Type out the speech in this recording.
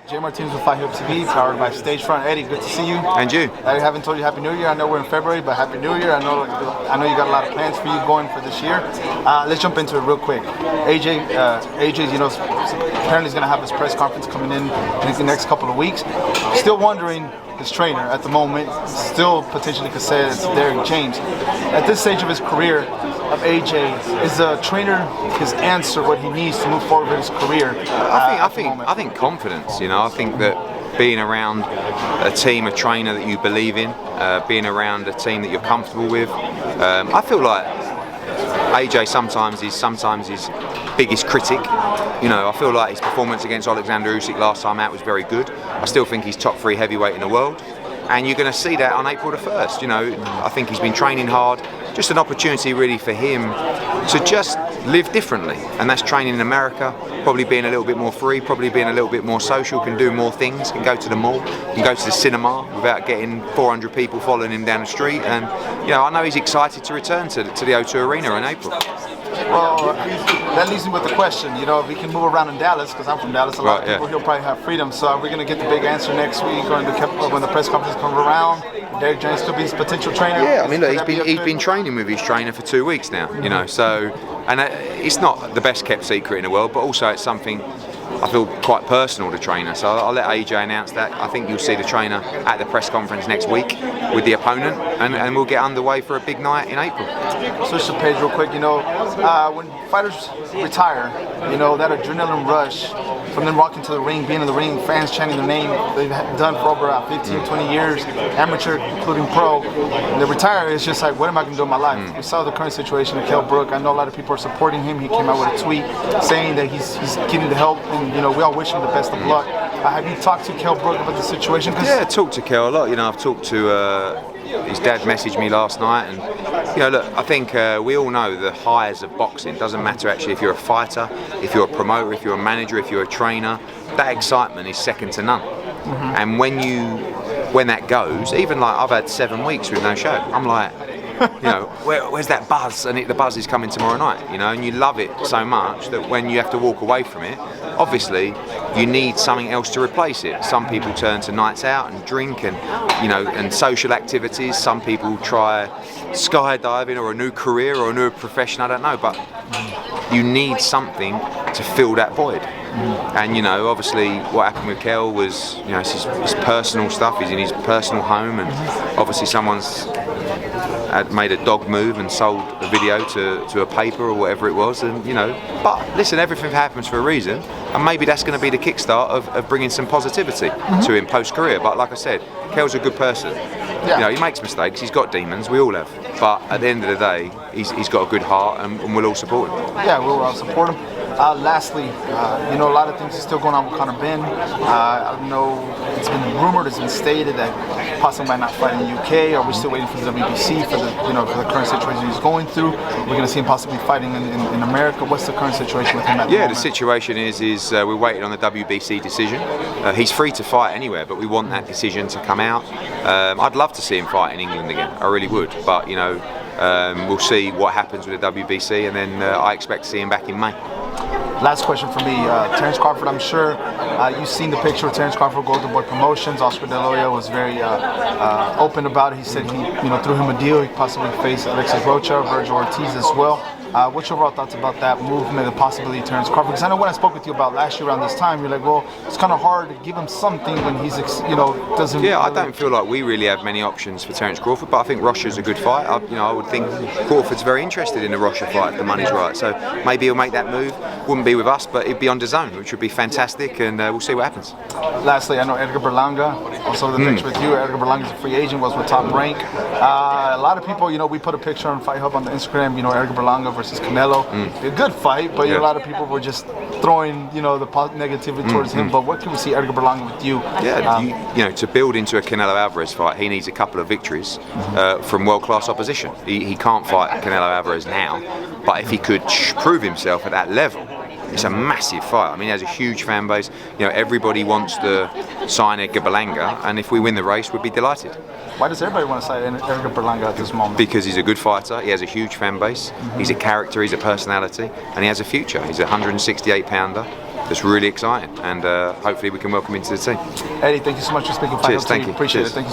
Jay Martinez with Empathizes, powered by Stagefront. Eddie, good to see you. And you. I haven't told you Happy New Year. I know we're in February, but Happy New Year. I know you got a lot of plans for you going for this year. Let's jump into it real quick. AJ, you know, apparently he's going to have his press conference coming in the next couple of weeks. Still wondering, his trainer at the moment, still potentially could say it's Derek James. At this stage of his career, of AJ, is the trainer his answer, what he needs to move forward with his career? I think confidence. You know, I think that being around a team, a trainer that you believe in, being around a team that you're comfortable with. I feel like AJ sometimes his biggest critic. You know, I feel like his performance against Alexander Usyk last time out was very good. I still think he's top 3 heavyweight in the world. And you're going to see that on April the 1st. You know, I think he's been training hard. Just an opportunity really for him to just live differently. And that's training in America, probably being a little bit more free, probably being a little bit more social, can do more things, can go to the mall, can go to the cinema without getting 400 people following him down the street. And, you know, I know he's excited to return to the O2 Arena in April. Well, that leaves me with the question, you know, if he can move around in Dallas, because I'm from Dallas, a lot of people, he'll probably have freedom. So are we going to get the big answer next week or when the press conference comes around? Derek James could be his potential trainer? Yeah, I mean, look, he's been training with his trainer for 2 weeks now, you know, so, and it's not the best kept secret in the world, but also it's something I feel quite personal to trainer. So I'll let AJ announce that. I think you'll see the trainer at the press conference next week with the opponent, and we'll get underway for a big night in April. Switch the page real quick. You know, when fighters retire, you know, that adrenaline rush from them walking to the ring, being in the ring, fans chanting their name, they've done for over 15, 20 years, amateur, including pro. When they retire, it's just like, what am I going to do in my life? We saw the current situation of Kell Brook. I know a lot of people are supporting him. He came out with a tweet saying that he's getting the help, and, you know, we all wish him the best of luck. Have you talked to Kell Brook about the situation? Yeah, I talked to Kell a lot. You know, I've talked to his dad messaged me last night, and you know, look, I think we all know the highs of boxing. It doesn't matter actually if you're a fighter, if you're a promoter, if you're a manager, if you're a trainer. That excitement is second to none. And when that goes, even like I've had 7 weeks with no show, I'm like, you know, where's that buzz? And the buzz is coming tomorrow night, you know, and you love it so much that when you have to walk away from it, obviously you need something else to replace it. Some people turn to nights out and drink and, you know, and social activities. Some people try skydiving or a new career or a new profession, I don't know, but you need something to fill that void. And, you know, obviously what happened with Kell was, you know, it's his personal stuff. He's in his personal home, and obviously someone's had made a dog move and sold a video to a paper or whatever it was, and you know, but listen, everything happens for a reason, and maybe that's going to be the kickstart of bringing some positivity to him post-career. But like I said, Kell's a good person. You know, he makes mistakes, he's got demons, we all have, but at the end of the day, he's got a good heart, and we'll all support him. Yeah, we'll all support him. Lastly, you know, a lot of things are still going on with Conor Ben. I know it's been rumored, it's been stated that possibly might not fight in the UK, or we're still waiting for the WBC for the current situation he's going through. We're going to see him possibly fighting in America. What's the current situation with him at the moment? The situation is we're waiting on the WBC decision. He's free to fight anywhere, but we want that decision to come out. I'd love to see him fight in England again. I really would, but you know, we'll see what happens with the WBC, and then I expect to see him back in May. Last question for me, Terence Crawford. I'm sure you've seen the picture of Terence Crawford, Golden Boy Promotions. Oscar De La Hoya was very open about it. He said he, you know, threw him a deal. He possibly faced Alexis Rocha, Virgil Ortiz as well. What's your overall thoughts about that movement, the possibility of Terence Crawford? Because I know when I spoke with you about last year around this time, you're like, well, it's kind of hard to give him something when he's, you know, doesn't. Yeah, I don't feel like we really have many options for Terence Crawford, but I think Rocha's a good fight. I would think Crawford's very interested in the Rocha fight if the money's right. So maybe he'll make that move. Wouldn't be with us, but it'd be on DAZN, which would be fantastic, and we'll see what happens. Lastly, I know Edgar Berlanga, also the next with you. Edgar Berlanga's a free agent, was with Top Rank. A lot of people, you know, we put a picture on Fight Hub on the Instagram, you know, Edgar Berlanga versus Canelo. A good fight, but a lot of people were just throwing, you know, the negativity towards him. But what can we see Edgar Berlanga with you? Yeah, you know, to build into a Canelo Alvarez fight, he needs a couple of victories from world-class opposition. He can't fight Canelo Alvarez now, but if he could prove himself at that level, it's a massive fight. I mean, he has a huge fan base. You know, everybody wants to sign Edgar Berlanga, and if we win the race, we'd be delighted. Why does everybody want to sign Edgar Berlanga at this moment? Because he's a good fighter, he has a huge fan base, he's a character, he's a personality, and he has a future. He's a 168 pounder. that's really exciting, and hopefully we can welcome him to the team. Eddie, thank you so much for speaking. Cheers, thank you. Appreciate Cheers. it. Thank you.